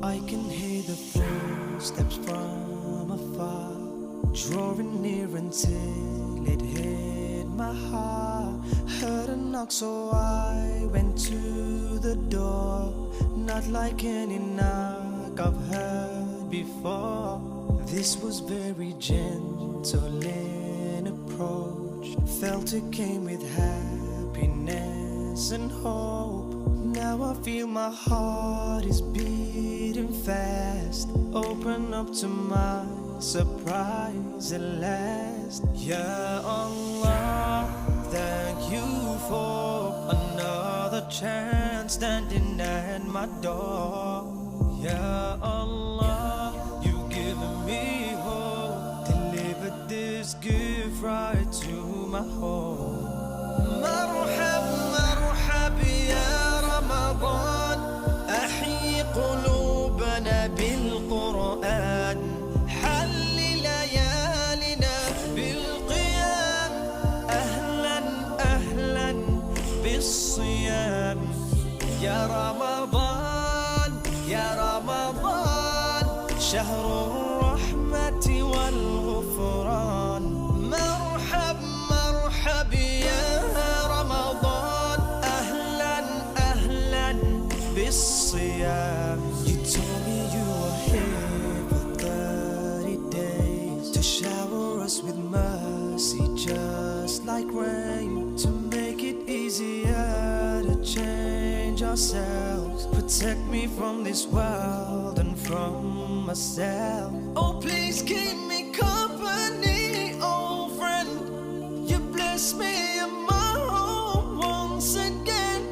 I can hear the footsteps from afar, drawing near until it hit my heart. Heard a knock, so I went to the door. Not like any knock I've heard before. This was very gentle in approach. Felt it came with happiness and hope. Now I feel my heart is beating fast. Open up to my surprise at last. Ya Allah, thank you for another chance standing at my door. Ya Allah, you've given me hope. Delivered this gift right to my home. مرحب مرحب يا رمضان، أحيي قلوبنا بالقرآن، حل ليالنا بالقيام، أهلا أهلا بالصيام. يا رمضان يا رمضان، شهر الرحمة والغفران. مرحب مرحب يا رمضان، أهلا أهلا بالصيام. You told me you were here for 30 days to shower us with mercy just like rain, to make it easier to change ourselves. Protect me from this world and from myself. Oh, please keep me company, old friend. You bless me in my home once again.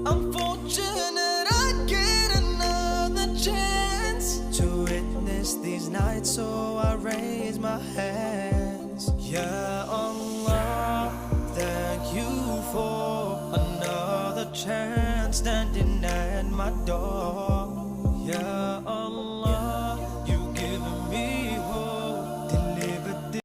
I'm fortunate I get another chance to witness these nights, so I raise my hands. Ya Allah, thank you for another chance standing at my door. Ya Allah.